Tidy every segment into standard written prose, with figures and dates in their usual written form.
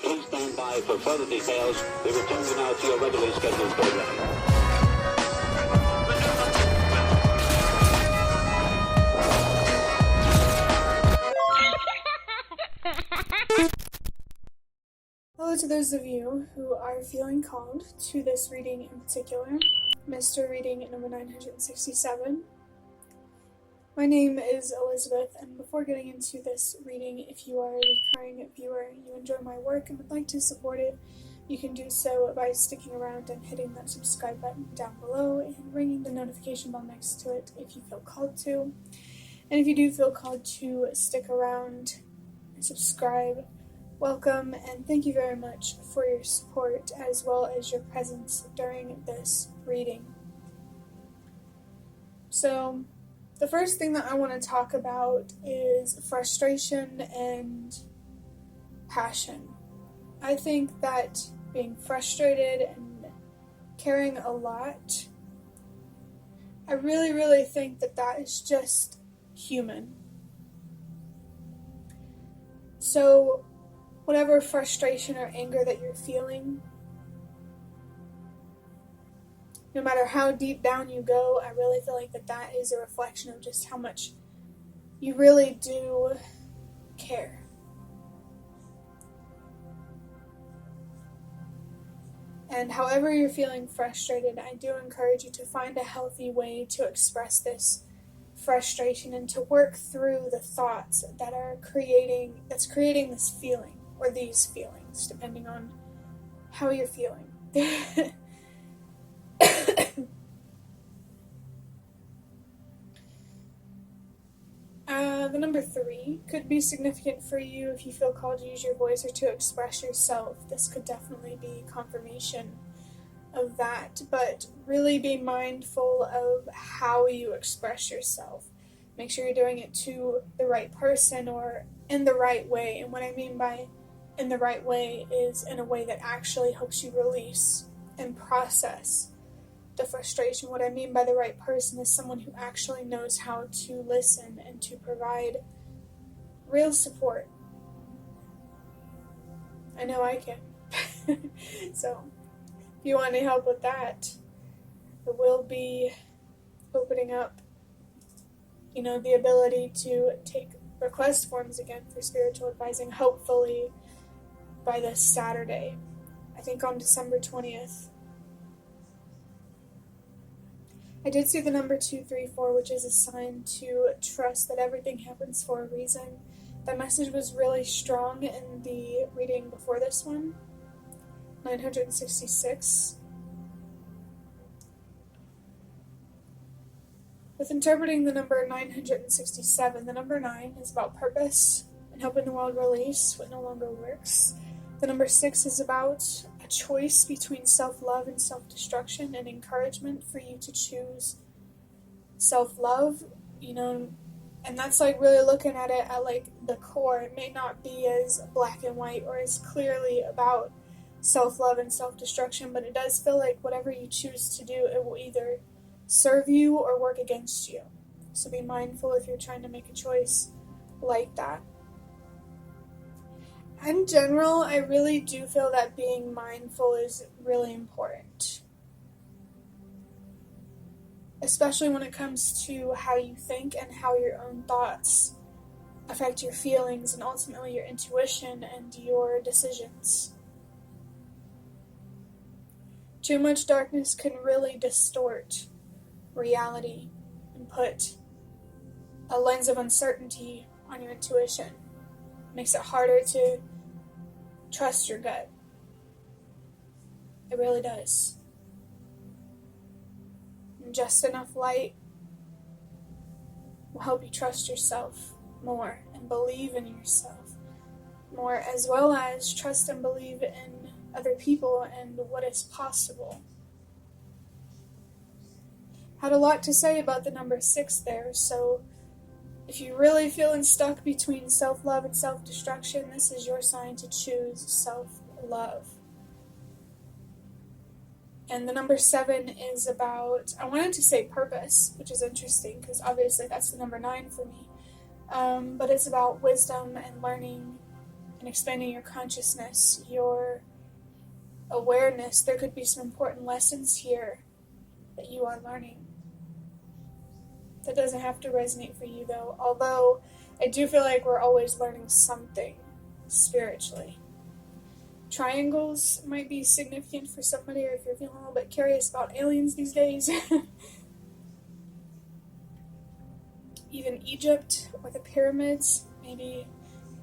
Please stand by for further details. We return you now to your regularly scheduled program. Hello to those of you who are feeling called to this reading in particular, Mystery Reading number 967. My name is Elizabeth, and before getting into this reading, if you are a recurring viewer, you enjoy my work and would like to support it, you can do so by sticking around and hitting that subscribe button down below and ringing the notification bell next to it if you feel called to. And if you do feel called to stick around and subscribe, welcome, and thank you very much for your support as well as your presence during this reading. So, the first thing that I want to talk about is frustration and passion. I think that being frustrated and caring a lot, I really think that that is just human. So, whatever frustration or anger that you're feeling, no matter how deep down you go, I really feel like that is a reflection of just how much you really do care. And however you're feeling frustrated, I do encourage you to find a healthy way to express this frustration and to work through the thoughts that's creating this feeling or these feelings, depending on how you're feeling. The number 3 could be significant for you if you feel called to use your voice or to express yourself. This could definitely be confirmation of that, but really be mindful of how you express yourself. Make sure you're doing it to the right person or in the right way. And what I mean by in the right way is in a way that actually helps you release and process the frustration. What I mean by the right person is someone who actually knows how to listen and to provide real support. I know I can. So, if you want any help with that, I will be opening up, the ability to take request forms again for spiritual advising, hopefully by this Saturday. I think on December 20th. I did see the number 234, which is a sign to trust that everything happens for a reason. That message was really strong in the reading before this one, 966. With interpreting the number 967, the number 9 is about purpose and helping the world release what no longer works. The number 6 is about a choice between self-love and self-destruction and encouragement for you to choose self-love, and that's like really looking at it at like the core. It may not be as black and white or as clearly about self-love and self-destruction, but it does feel like whatever you choose to do, it will either serve you or work against you. So be mindful if you're trying to make a choice like that. In general, I really do feel that being mindful is really important, especially when it comes to how you think and how your own thoughts affect your feelings and ultimately your intuition and your decisions. Too much darkness can really distort reality and put a lens of uncertainty on your intuition. It makes it harder to trust your gut. It really does. And just enough light will help you trust yourself more and believe in yourself more, as well as trust and believe in other people and what is possible. Had a lot to say about the number 6 there, so if you're really feeling stuck between self-love and self-destruction, this is your sign to choose self-love. And the number 7 is about, I wanted to say purpose, which is interesting because obviously that's the number 9 for me. But it's about wisdom and learning and expanding your consciousness, your awareness. There could be some important lessons here that you are learning. That doesn't have to resonate for you though, although I do feel like we're always learning something spiritually. Triangles might be significant for somebody, or if you're feeling a little bit curious about aliens these days. Even Egypt or the pyramids, maybe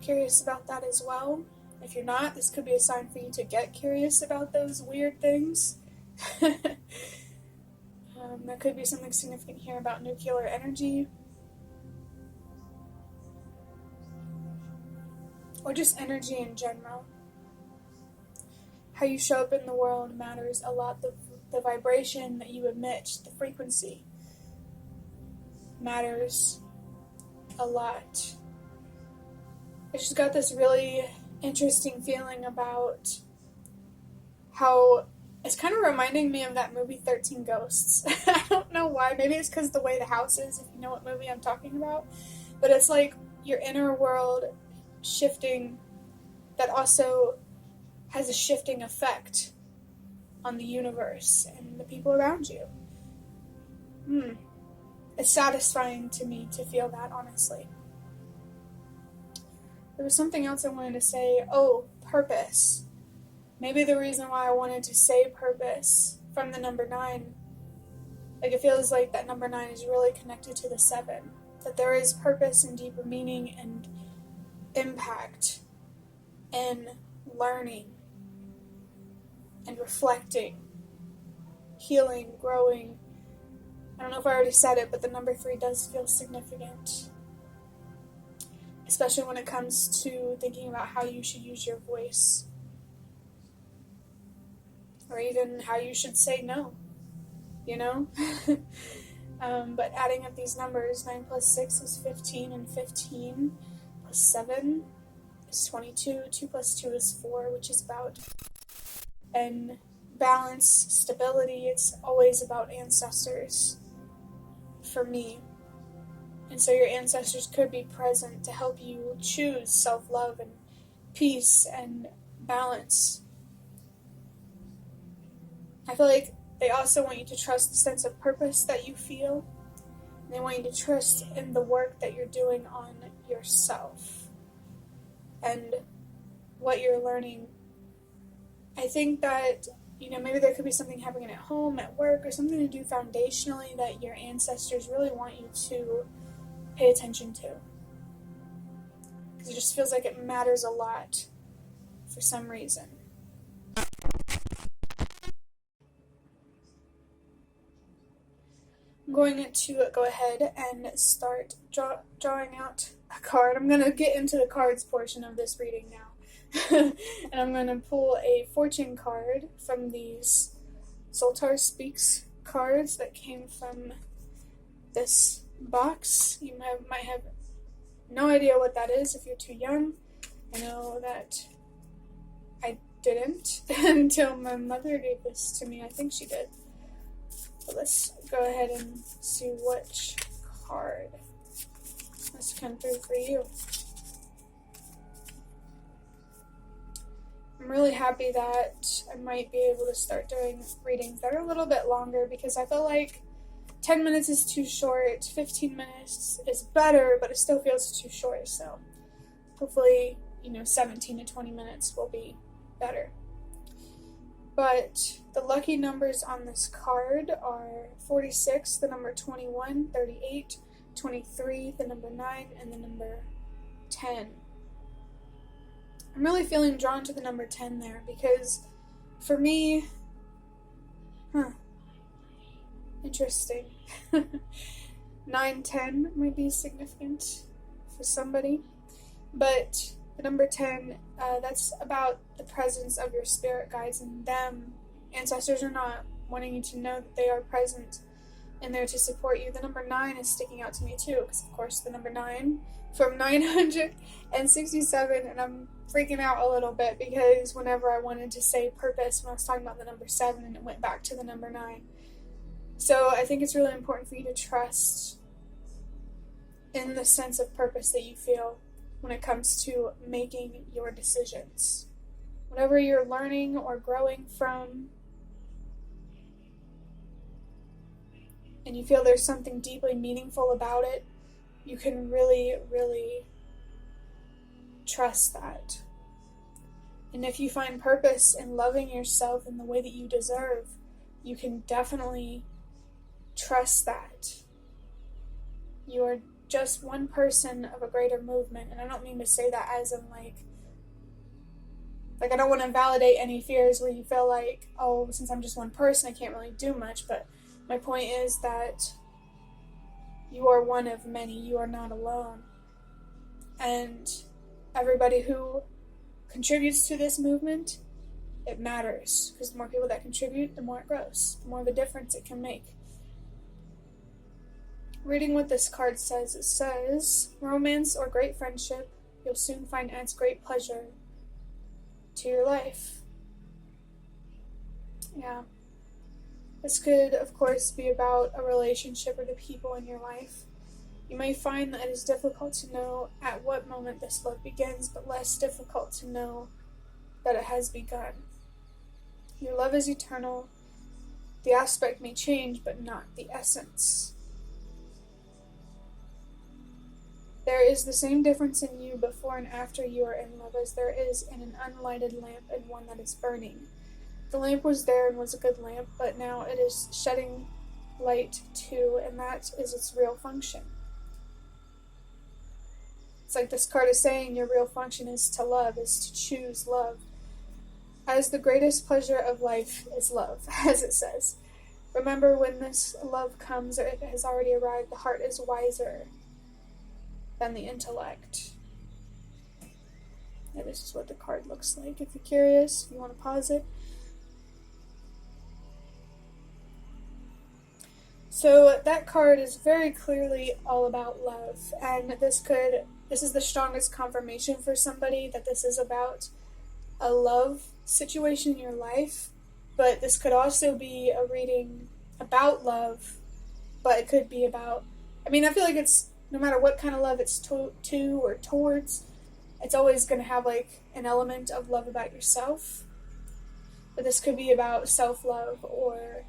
curious about that as well. If you're not, this could be a sign for you to get curious about those weird things. There could be something significant here about nuclear energy. Or just energy in general. How you show up in the world matters a lot. The vibration that you emit, the frequency, matters a lot. I just got this really interesting feeling about how it's kind of reminding me of that movie 13 Ghosts. I don't know why. Maybe it's because the way the house is, if you know what movie I'm talking about. But it's like your inner world shifting that also has a shifting effect on the universe and the people around you. It's satisfying to me to feel that, honestly. There was something else I wanted to say. Oh, purpose. Maybe the reason why I wanted to say purpose from the number 9, like it feels like that number 9 is really connected to the 7. That there is purpose and deeper meaning and impact in learning and reflecting, healing, growing. I don't know if I already said it, but the number 3 does feel significant. Especially when it comes to thinking about how you should use your voice. Or even how you should say no, you know? But adding up these numbers, 9 plus 6 is 15, and 15 plus 7 is 22, 2 plus 2 is 4, which is about and balance, stability. It's always about ancestors for me. And so your ancestors could be present to help you choose self-love and peace and balance. I feel like they also want you to trust the sense of purpose that you feel. And they want you to trust in the work that you're doing on yourself and what you're learning. I think that, maybe there could be something happening at home, at work, or something to do foundationally that your ancestors really want you to pay attention to. Because it just feels like it matters a lot for some reason. I'm going to go ahead and start drawing out a card. I'm going to get into the cards portion of this reading now. And I'm going to pull a fortune card from these Zoltar Speaks cards that came from this box. You might have no idea what that is if you're too young. I know that I didn't until my mother gave this to me. I think she did. But let's go ahead and see which card must come through for you. I'm really happy that I might be able to start doing readings that are a little bit longer, because I feel like 10 minutes is too short, 15 minutes is better, but it still feels too short, so hopefully, 17 to 20 minutes will be better. But the lucky numbers on this card are 46, the number 21, 38, 23, the number 9, and the number 10. I'm really feeling drawn to the number 10 there, because for me, interesting. 9, 10 might be significant for somebody, but the number 10, that's about the presence of your spirit guides and them. Ancestors are not wanting you to know that they are present and there to support you. The number 9 is sticking out to me too, because of course the number 9 from 967, and I'm freaking out a little bit because whenever I wanted to say purpose when I was talking about the number 7, and it went back to the number 9. So I think it's really important for you to trust in the sense of purpose that you feel when it comes to making your decisions. Whatever you're learning or growing from, and you feel there's something deeply meaningful about it, you can really, really trust that. And if you find purpose in loving yourself in the way that you deserve, you can definitely trust that. You are just one person of a greater movement, and I don't mean to say that as in like I don't want to validate any fears where you feel like, oh, since I'm just one person, I can't really do much, but my point is that you are one of many. You are not alone. And everybody who contributes to this movement, it matters, because the more people that contribute, the more it grows, the more of a difference it can make. Reading what this card says, it says, romance or great friendship, you'll soon find adds great pleasure to your life. Yeah. This could, of course, be about a relationship or the people in your life. You may find that it is difficult to know at what moment this love begins, but less difficult to know that it has begun. Your love is eternal. The aspect may change, but not the essence. There is the same difference in you before and after you are in love as there is in an unlighted lamp and one that is burning. The lamp was there and was a good lamp, but now it is shedding light too, and that is its real function. It's like this card is saying your real function is to love, is to choose love. As the greatest pleasure of life is love, as it says. Remember, when this love comes, or if it has already arrived, the heart is wiser than the intellect. Yeah, this is what the card looks like. If you're curious, if you want to pause it. So that card is very clearly all about love, and this is the strongest confirmation for somebody that this is about a love situation in your life, but this could also be a reading about love, but it could be about, I feel like it's, no matter what kind of love it's to or towards, it's always going to have like an element of love about yourself, but this could be about self-love or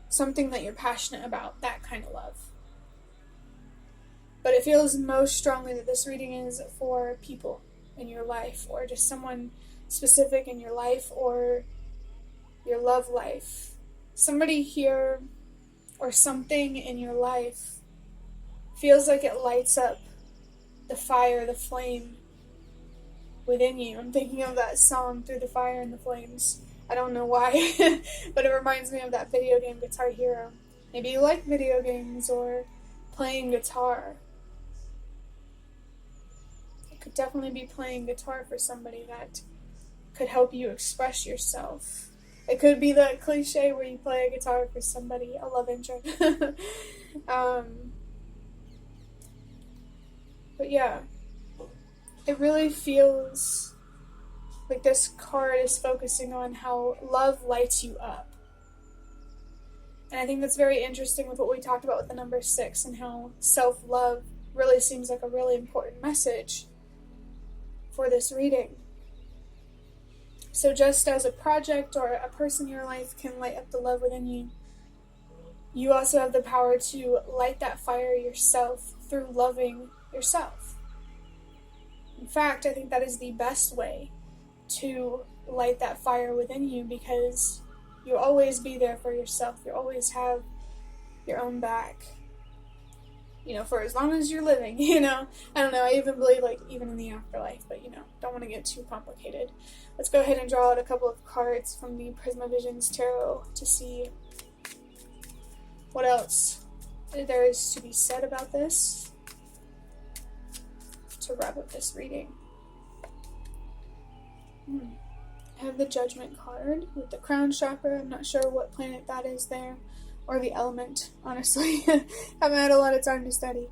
something that you're passionate about, that kind of love. But it feels most strongly that this reading is for people in your life, or just someone specific in your life, or your love life. Somebody here or something in your life feels like it lights up the fire, the flame within you. I'm thinking of that song, Through the Fire and the Flames. I don't know why, but it reminds me of that video game, Guitar Hero. Maybe you like video games or playing guitar. It could definitely be playing guitar for somebody that could help you express yourself. It could be that cliche where you play a guitar for somebody, a love interest. But yeah, it really feels like this card is focusing on how love lights you up. And I think that's very interesting with what we talked about with the number 6 and how self-love really seems like a really important message for this reading. So just as a project or a person in your life can light up the love within you, you also have the power to light that fire yourself through loving yourself. In fact, I think that is the best way to light that fire within you, because you'll always be there for yourself. You'll always have your own back, for as long as you're living, I don't know, I even believe, even in the afterlife, but, don't want to get too complicated. Let's go ahead and draw out a couple of cards from the Prisma Visions Tarot to see what else there is to be said about this, to wrap up this reading. I have the Judgment card with the crown chakra. I'm not sure what planet that is there, or the element, honestly. Haven't had a lot of time to study.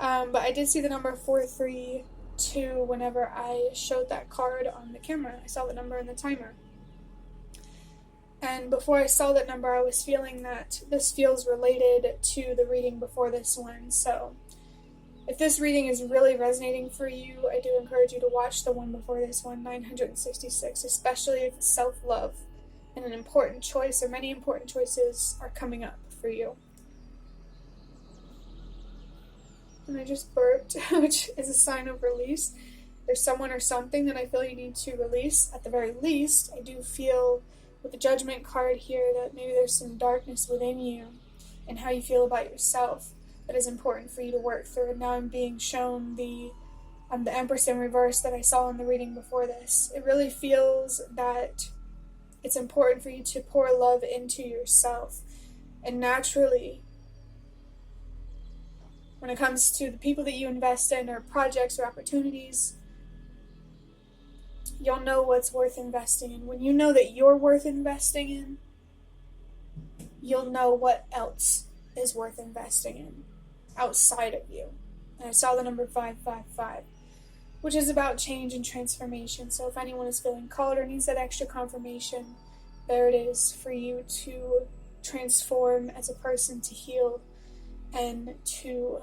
But I did see the number 432 whenever I showed that card on the camera. I saw the number in the timer. And before I saw that number, I was feeling that this feels related to the reading before this one. So if this reading is really resonating for you, I do encourage you to watch the one before this one, 966, especially if self-love and an important choice or many important choices are coming up for you. And I just burped, which is a sign of release. There's someone or something that I feel you need to release. At the very least, I do feel with the Judgment card here that maybe there's some darkness within you and how you feel about yourself that is important for you to work through. And now I'm being shown the Empress in reverse that I saw in the reading before this. It really feels that it's important for you to pour love into yourself. And naturally, when it comes to the people that you invest in or projects or opportunities, you'll know what's worth investing in. When you know that you're worth investing in, you'll know what else is worth investing in outside of you. And I saw the number 555, which is about change and transformation. So if anyone is feeling called or needs that extra confirmation, there it is for you to transform as a person, to heal and to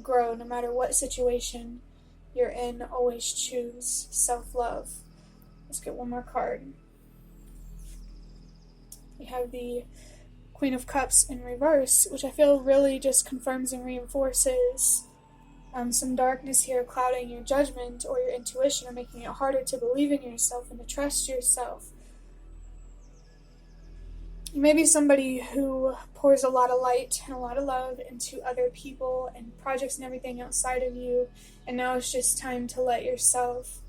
grow. No matter what situation you're in, always choose self-love. Let's get one more card. We have the Queen of Cups in reverse, which I feel really just confirms and reinforces some darkness here clouding your judgment or your intuition, or making it harder to believe in yourself and to trust yourself. You may be somebody who pours a lot of light and a lot of love into other people and projects and everything outside of you, and now it's just time to let yourself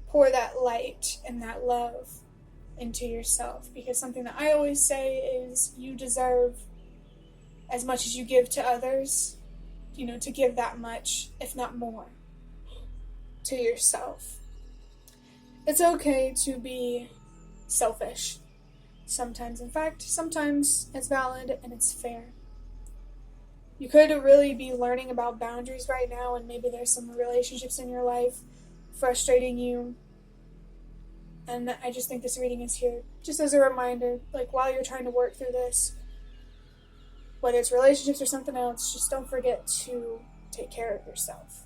pour that light and that love into yourself. Because something that I always say is you deserve as much as you give to others, to give that much, if not more, to yourself. It's okay to be selfish. Sometimes, in fact, sometimes it's valid and it's fair. You could really be learning about boundaries right now, and maybe there's some relationships in your life frustrating you. And I just think this reading is here just as a reminder, like while you're trying to work through this, whether it's relationships or something else, just don't forget to take care of yourself.